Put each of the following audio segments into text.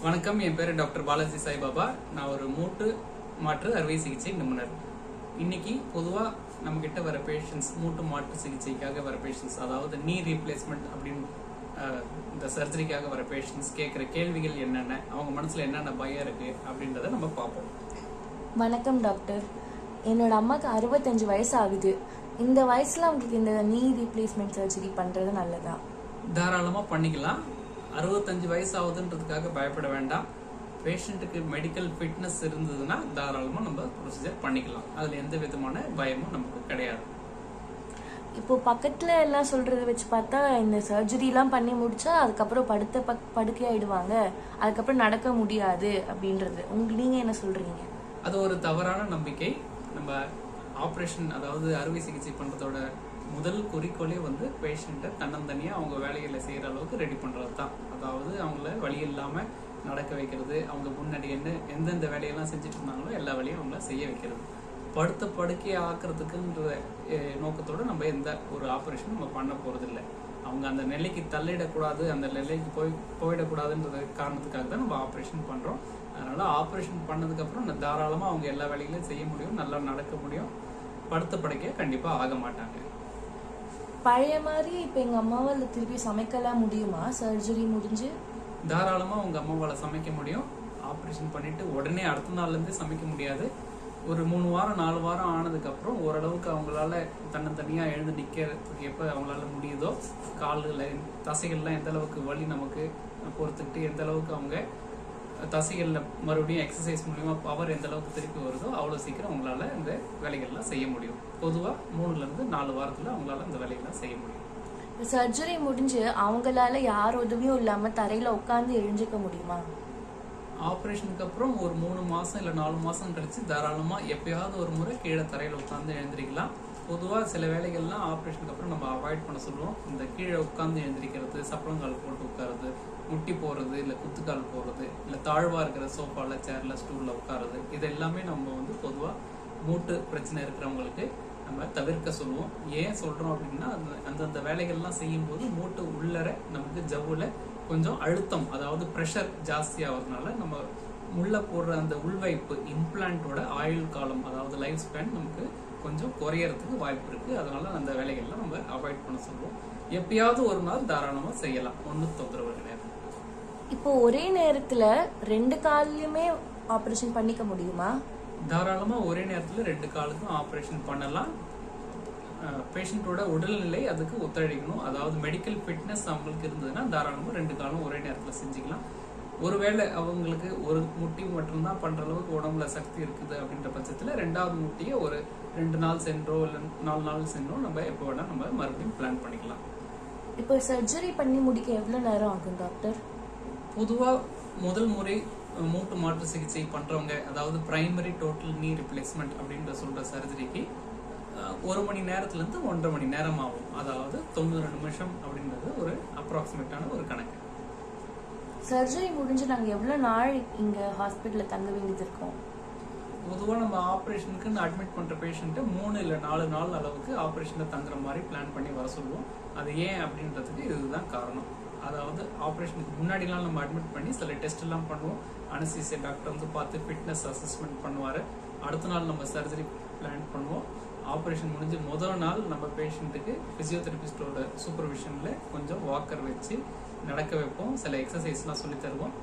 வணக்கம், என் பேர் டாக்டர் பாலாஜி சாய்பாபா. நான் ஒரு மூட்டு மாற்று அறுவை சிகிச்சை நிபுணர். இன்னைக்கு பொதுவாக நம்ம கிட்ட வர பேஷண்ட்ஸ், மூட்டு மாற்று சிகிச்சைக்காக வர பேஷண்ட்ஸ், அதாவது நீ ரீப்ளேஸ்மெண்ட் அப்படின்னு இந்த சர்ஜரிக்காக வர பேஷண்ட்ஸ் கேட்குற கேள்விகள் என்னென்ன, அவங்க மனசுல என்னென்ன பயம் இருக்கு அப்படின்றத நம்ம பார்ப்போம். வணக்கம் டாக்டர். என்னோட அம்மாவுக்கு 65 வயசு ஆகுது. இந்த வயசுல அவங்களுக்கு இந்த நீ ரீப்ளேஸ்மெண்ட் சர்ஜரி பண்றது நல்லதா? தாராளமாக பண்ணிக்கலாம். 65 வயசு ஆகுதுன்றதுக்காக பயப்பட வேண்டாம். பேஷண்ட்டுக்கு மெடிக்கல் ஃபிட்னஸ் இருந்ததுன்னா தாராளமாக நம்ம ப்ரொசீஜர் பண்ணிக்கலாம். அதில் எந்த விதமான பயமும் நமக்கு கிடையாது. இப்போ பக்கத்துல எல்லாம் சொல்றத வச்சு பார்த்தா இந்த சர்ஜரிலாம் பண்ணி முடிச்சா அதுக்கப்புறம் படுக்கை ஆயிடுவாங்க, அதுக்கப்புறம் நடக்க முடியாது அப்படின்றது. நீங்க என்ன சொல்றீங்க? அது ஒரு தவறான நம்பிக்கை. நம்ம ஆப்ரேஷன், அதாவது அறுவை சிகிச்சை பண்றதோட முதல் குறிக்கோளே பேஷண்ட்டை தன்னந்தனியா அவங்க வேலைகளை செய்யற அளவுக்கு ரெடி பண்றது தான். அதாவது அவங்கள வழி இல்லாம நடக்க வைக்கிறது, அவங்க முன்னாடி எந்தெந்த வேலையெல்லாம் செஞ்சுட்டு இருந்தாங்களோ எல்லா வேலையும் அவங்கள செய்ய வைக்கிறது. படுத்த படுக்கையை ஆக்குறதுக்குன்ற நோக்கத்தோட நம்ம எந்த ஒரு ஆப்ரேஷன் நம்ம பண்ண போறது இல்லை. அவங்க அந்த நிலைக்கு தள்ளிடக்கூடாது, அந்த நிலைக்கு போயிடக்கூடாதுன்றது காரணத்துக்காக தான் நம்ம ஆப்ரேஷன் பண்றோம். அதனால ஆப்ரேஷன் பண்ணதுக்கு அப்புறம் தாராளமா அவங்க எல்லா வேலைகளையும் செய்ய முடியும், நல்லா நடக்க முடியும். படுத்த படுக்கைய கண்டிப்பா ஆக மாட்டாங்க. பழைய மாதிரி இப்ப எங்க அம்மாவால் திருப்பி சமைக்கலாம் முடியுமா சர்ஜரி முடிஞ்சு? தாராளமா உங்க அம்மாவால சமைக்க முடியும். ஆப்ரேஷன் பண்ணிட்டு உடனே அடுத்த நாள்ல இருந்து சமைக்க முடியாது. ஒரு 3 வாரம் 4 வாரம் ஆனதுக்கு அப்புறம் ஓரளவுக்கு அவங்களால தனியா எழுந்து நிக்கிறதுக்கு எப்ப அவங்களால முடியுதோ, கால்ல தசைகள்லாம் எந்த அளவுக்கு வலி நமக்கு பொறுத்துக்கிட்டு, எந்த அளவுக்கு அவங்க தசைகள்ல மறுபடியும் எக்ஸசைஸ் மூலியமா பவர் எந்த அளவுக்கு திருப்பி வருதோ அவ்வளவு சீக்கிரம் அவங்களால இந்த வேலைகள்லாம் செய்ய முடியும். பொதுவா 3ல இருந்து 4 வாரத்துல அவங்களால இந்த வேலைகள்லாம் செய்ய முடியும். சர்ஜரி முடிஞ்சு அவங்களால யார் உதவியும் இல்லாம தரையில உட்கார்ந்து எழுஞ்சிக்க முடியுமா? ஆப்ரேஷனுக்கு அப்புறம் ஒரு 3 மாசம் இல்ல 4 மாசம் கழிச்சு தாராளமா எப்பயாவது ஒரு முறை கீழே தரையில உட்கார்ந்து எழுந்திரிக்கலாம். பொதுவா சில வேலைகள்லாம் ஆப்ரேஷனுக்கு அப்புறம் நம்ம அவாய்ட் பண்ண சொல்லுவோம். இந்த கீழே உட்கார்ந்து எழுந்திரிக்கிறது, சப்பளங்கால் போட்டு உட்காருது, முட்டி போறது, இல்ல குத்துக்கால் போறது, இல்ல தாழ்வா இருக்கிற சோஃபால, சேர்ல, ஸ்டூல்ல உட்காருது, இது எல்லாமே நம்ம பொதுவா மூட்டு பிரச்சனை இருக்கிறவங்களுக்கு நம்ம தவிர்க்க சொல்லுவோம். ஏன் சொல்றோம் அப்படின்னா, அந்தந்த வேலைகள்லாம் செய்யும் போது மூட்டு உள்ளர நமக்கு ஜவ்வுல கொஞ்சம் அழுத்தம், அதாவது ப்ரெஷர் ஜாஸ்தியாகிறதுனால நம்ம உள்ள போடுற அந்த உள்வைப்பு இம்ப்ளான்ட்டோட ஆயுள் காலம், அதாவது லைஃப் ஸ்பேன் நமக்கு கொஞ்சம் குறையறதுக்கு வாய்ப்பு இருக்கு. அதனால அந்த வேலைகள்லாம் நம்ம அவாய்ட் பண்ண சொல்லுவோம். எப்பயாவது ஒரு நாள் தாராளமா செய்யலாம், ஒன்றும் தொந்தரவு கிடையாது. இப்போ ஒரே நேரத்துல 2 கால்லையுமே ஆபரேஷன் பண்ணிக்க முடியுமா? தாராளமா ஒரே நேரத்துல 2 காலுக்கும் ஆப்ரேஷன் பண்ணலாம். பேஷண்டோட உடல்நிலை அதுக்கு ஒத்துழைக்கணும். அதாவது மெடிக்கல் ஃபிட்னஸ் அவங்களுக்கு இருந்ததுன்னா தாராளமா 2 காலும் ஒரே நேரத்துல செஞ்சுக்கலாம். ஒருவேளை அவங்களுக்கு ஒரு முட்டி மட்டும்தான் பண்ற அளவுக்கு உடம்புல சக்தி இருக்குது அப்படின்ற பட்சத்துல 2வது முட்டியை ஒரு 2 நாள் சென்றோ இல்ல 4 நாள் சென்றோ நம்ம எப்போ வேணா நம்ம மறுபடியும் பிளான் பண்ணிக்கலாம். இப்போ சர்ஜரி பண்ணி முடிக்க எவ்வளவு நேரம் ஆகும் டாக்டர்? பொதுவா முதல் முறை மூட்டு மாற்று சிகிச்சை பண்றவங்க, அதாவது பிரைமரி டோட்டல் நீ ரிப்ளேஸ்மெண்ட் அப்படின்ற சொல்ற சர்ஜரிக்கு 1 மணி நேரத்துல இருந்து 1.5 மணி நேரம் ஆகும். அதாவது 90 நிமிஷம் அப்படின்றது ஒரு அப்ராக்சிமேட்டான ஒரு கணக்கு. சர்ஜரி முடிஞ்சு நாங்க எவ்வளவு நாள் இங்க ஹாஸ்பிட்டல்ல தங்க வேண்டியது இருக்கும்? பொதுவா நம்ம ஆப்ரேஷனுக்குன்னு அட்மிட் பண்ற பேஷண்ட்டை 3 இல்ல 4 நாள் அளவுக்கு ஆப்ரேஷன்ல தங்குற மாதிரி பிளான் பண்ணி வர சொல்லுவோம். அது ஏன் அப்படின்றதுக்கு இதுதான் காரணம். அதாவது ஆப்ரேஷனுக்கு முன்னாடிலாம் நம்ம அட்மிட் பண்ணி சில டெஸ்ட் எல்லாம் பண்ணுவோம். அனஸ்தீசியா டாக்டர் பார்த்து ஃபிட்னஸ் அசஸ்மெண்ட் பண்ணுவாரு. அடுத்த நாள் நம்ம சர்ஜரி பிளான் பண்ணுவோம். ஆப்ரேஷன் முடிஞ்சு முதல் நாள் நம்ம பேஷண்ட்டுக்கு பிசியோதெரபிஸ்டோட சூப்பர்விஷன்ல கொஞ்சம் வாக்கர் வச்சு நடக்க வைப்போம். சில எக்ஸசைஸ்லாம் சொல்லி தருவோம்.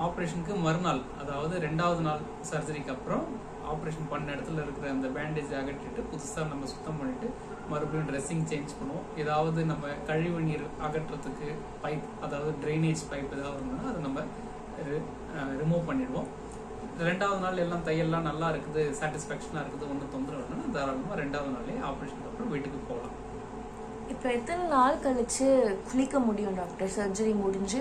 ஆப்ரேஷனுக்கு மறுநாள், அதாவது 2வது நாள் சர்ஜரிக்கு அப்புறம் ஆப்ரேஷன் பண்ண இடத்துல இருக்கிற அந்த பேண்டேஜ் அகற்றிட்டு புதுசாக நம்ம சுத்தம் பண்ணிட்டு மறுபடியும் ட்ரெஸ்ஸிங் சேஞ்ச் பண்ணுவோம். ஏதாவது நம்ம கழிவு நீர் அகற்றுறதுக்கு பைப், அதாவது ட்ரைனேஜ் பைப் ஏதாவது இருந்ததுன்னா அதை நம்ம ரிமூவ் பண்ணிடுவோம். 2வது நாள் எல்லாம் தையெல்லாம் நல்லா இருக்குது, சாட்டிஸ்ஃபேக்ஷனாக இருக்குது, ஒன்றும் தொந்தரவு இல்லைன்னா தாராளமாக 2வது நாளே ஆப்ரேஷனுக்கு அப்புறம் வீட்டுக்கு போகலாம். இப்போ எத்தனை நாள் கழிச்சு குளிக்க முடியும் டாக்டர் சர்ஜரி முடிஞ்சு?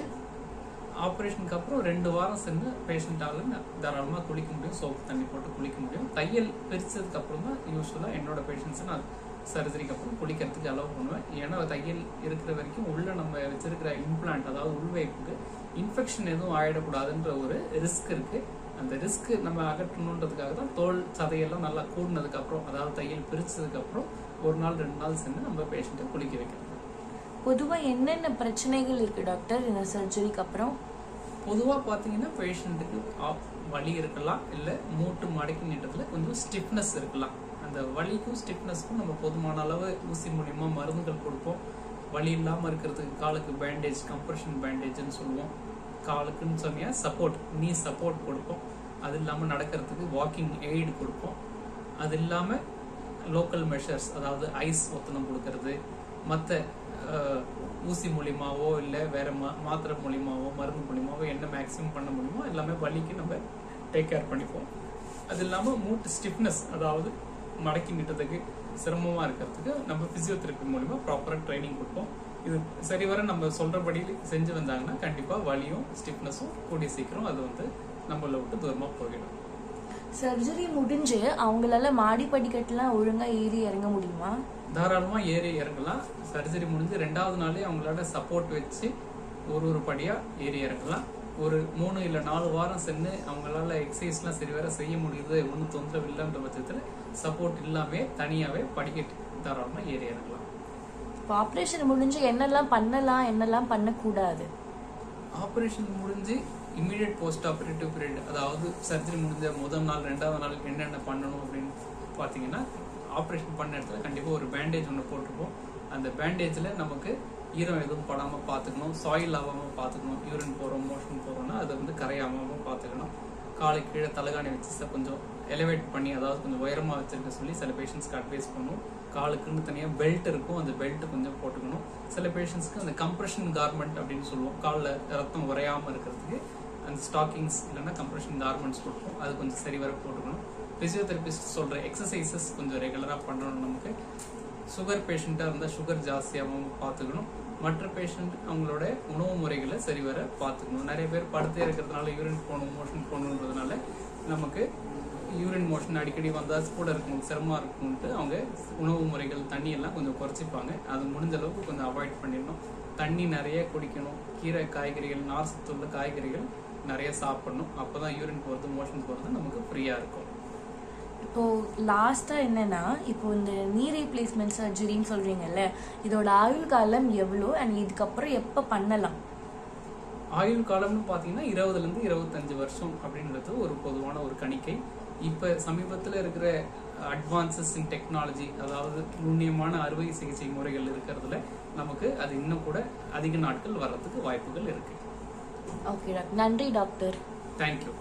ஆப்ரேஷனுக்கு அப்புறம் 2 வாரம் சென்று பேஷண்டால தாராளமாக குளிக்க முடியும், சோப்பு தண்ணி போட்டு குளிக்க முடியும். தையல் பிரிச்சதுக்கு அப்புறம் தான் யூஸ்வலாக என்னோட பேஷண்ட்ஸை நான் சர்ஜரிக்கு அப்புறம் குளிக்கிறதுக்கு அலோவ் பண்ணுவேன். ஏன்னா தையல் இருக்கிற வரைக்கும் உள்ள நம்ம வச்சிருக்கிற இம்ப்ளான்ட், அதாவது உள்வைப்புக்கு இன்ஃபெக்ஷன் எதுவும் ஆயிடக்கூடாதுன்ற ஒரு ரிஸ்க் இருக்கு. அந்த ரிஸ்க் நம்ம அகற்றணுன்றதுக்காக தான் தோல் சதையெல்லாம் நல்லா கூடினதுக்கு அப்புறம், அதாவது தையல் பிரிச்சதுக்கு அப்புறம் 1 நாள் 2 நாள் சென்று நம்ம பேஷண்ட்டை குளிக்க வைக்கிறோம். பொதுவா என்னென்ன பிரச்சனைகள் இருக்கு டாக்டர் இந்த சர்ஜரிக்கு அப்புறம்? பொதுவாக பார்த்தீங்கன்னா பேஷண்ட்டுக்கு வலி இருக்கலாம், இல்லை மூட்டு மடக்கி நீட்டத்தில் கொஞ்சம் ஸ்டிஃப்னஸ் இருக்கலாம். அந்த வலிக்கும் ஸ்டிஃப்னஸ்க்கும் நம்ம போதுமான அளவு ஊசி மூலியமா மருந்துகள் கொடுப்போம். வலி இல்லாமல் இருக்கிறதுக்கு காலுக்கு பேண்டேஜ், கம்ப்ரெஷன் பேண்டேஜ்னு சொல்லுவோம். காலுக்குன்னு சொன்னியா சப்போர்ட், நீ சப்போர்ட் கொடுப்போம். அது இல்லாமல் நடக்கிறதுக்கு வாக்கிங் எய்டு கொடுப்போம். அது இல்லாமல் லோக்கல் மெஷர்ஸ், அதாவது ஐஸ் ஒத்தனம் கொடுக்கறது, மற்ற ஊசி மூலியமாவோ இல்லை வேற மாத்திரை மூலியமாவோ மருந்து மூலியமாவோ என்ன மேக்ஸிமம் பண்ண முடியுமோ எல்லாமே வலிக்கு நம்ம டேக் கேர் பண்ணிப்போம். அது இல்லாமல் மூட்டு ஸ்டிஃப்னஸ், அதாவது மடக்கி நிட்டதுக்கு சிரமமாக இருக்கிறதுக்கு நம்ம பிசியோதெரப்பி மூலிமா ப்ராப்பராக ட்ரைனிங் கொடுப்போம். இது சரிவர நம்ம சொல்கிறபடி செஞ்சு வந்தாங்கன்னா கண்டிப்பாக வலியும் ஸ்டிஃப்னஸும் கூடிய சீக்கிரம் அது வந்து நம்மளை விட்டு தூரமாக போயிடும். சர்ஜரி முடிஞ்சு அவங்களால மாடி படிக்கட்டுலாம் ஒழுங்காக ஏறி இறங்க முடியுமா? தாராளமாக ஏறி இறங்கலாம். சர்ஜரி முடிஞ்சு 2வது நாளே அவங்களோட சப்போர்ட் வச்சு ஒரு படியாக ஏறி இறங்கலாம். ஒரு 3 இல்லை 4 வாரம் சென்று அவங்களால எக்ஸசைஸ்லாம் சரிவர செய்ய முடியுது, ஒன்றும் தொந்தரவு இல்லைன்ற பட்சத்தில் சப்போர்ட் இல்லாமல் தனியாகவே படிக்கட்டு தாராளமாக ஏறி இறங்கலாம். இப்போ ஆப்ரேஷன் முடிஞ்சு என்னெல்லாம் பண்ணலாம், என்னெல்லாம் பண்ணக்கூடாது? ஆப்ரேஷன் முடிஞ்சு இமீடியட் போஸ்ட் ஆப்ரேட்டிவ் பீரியட், அதாவது சர்ஜரி முடிஞ்ச முதல் நாள் 2வது நாள் என்னென்ன பண்ணணும் அப்படின்னு பார்த்தீங்கன்னா, ஆப்ரேஷன் பண்ண இடத்துல கண்டிப்பாக ஒரு பேண்டேஜ் ஒன்று போட்டிருப்போம். அந்த பேண்டேஜில் நமக்கு ஈரம் எதுவும் படாமல் பார்த்துக்கணும், சாயில் ஆகாமல் பார்த்துக்கணும். யூரின் போகிறோம், மோஷன் போகிறோம்னா அதை வந்து கரையாமல் பார்த்துக்கணும். காலை கீழே தலகாணி வச்சு கொஞ்சம் எலிவேட் பண்ணி, அதாவது கொஞ்சம் உயரமாக வச்சிருக்க சொல்லி சில பேஷண்ட்ஸ்க்கு அட்வைஸ் பண்ணுவோம். காலுக்குன்னு தனியாக பெல்ட் இருக்கும், அந்த பெல்ட் கொஞ்சம் போட்டுக்கணும். சில பேஷண்ட்ஸ்க்கு அந்த கம்ப்ரெஷன் கார்மெண்ட் அப்படின்னு சொல்லுவோம், காலில் ரத்தம் உரையாமல் இருக்கிறதுக்கு அந்த ஸ்டாக்கிங்ஸ் இல்லைன்னா கம்ப்ரெஷன் கார்மெண்ட்ஸ் கொடுப்போம். அது கொஞ்சம் சரிவர போட்டுக்கணும். பிசியோதெரபிஸ்ட் சொல்கிற எக்ஸசைசஸ் கொஞ்சம் ரெகுலராக பண்ணணும். நமக்கு சுகர் பேஷண்ட்டாக இருந்தால் சுகர் ஜாஸ்தியாகவும் பார்த்துக்கணும். மற்ற பேஷண்ட் அவங்களோட உணவு முறைகளை சரிவர பார்த்துக்கணும். நிறைய பேர் படுத்தே இருக்கிறதுனால யூரின் போகணும், மோஷன் போகணுன்றதுனால நமக்கு யூரின் மோஷன் அடிக்கடி வந்தால் கூட இருக்கும், சிரமமாக இருக்கும்ட்டு அவங்க உணவு முறைகள் தண்ணி எல்லாம் கொஞ்சம் குறைச்சிப்பாங்க. அது முடிஞ்ச அளவுக்கு கொஞ்சம் அவாய்ட் பண்ணிடணும். தண்ணி நிறைய குடிக்கணும். கீரை, காய்கறிகள், நார் சத்துள்ள காய்கறிகள் நிறைய சாப்பிடணும். அப்போ தான் யூரின் போகிறது, மோஷன் போகிறது நமக்கு ஃப்ரீயாக இருக்கும். இப்போ லாஸ்டா என்னன்னா, இப்போ இந்த நீ ரீப்ளேஸ்மெண்ட் சர்ஜரின்னு சொல்றீங்கல்ல, இதோட ஆயுள் காலம் எவ்வளோ அண்ட் இதுக்கப்புறம் எப்போ பண்ணலாம்? ஆயுள் காலம்னு பார்த்தீங்கன்னா 20லேருந்து 25 வருஷம் அப்படின்றது ஒரு பொதுவான ஒரு கணிக்கை. இப்போ சமீபத்தில் இருக்கிற அட்வான்சஸ் இன் டெக்னாலஜி, அதாவது நுண்ணியமான அறுவை சிகிச்சை முறைகள் இருக்கிறதுல நமக்கு அது இன்னும் கூட அதிக நாட்கள் வர்றதுக்கு வாய்ப்புகள் இருக்கு. ஓகே டாக்டர், நன்றி டாக்டர். தேங்க்யூ.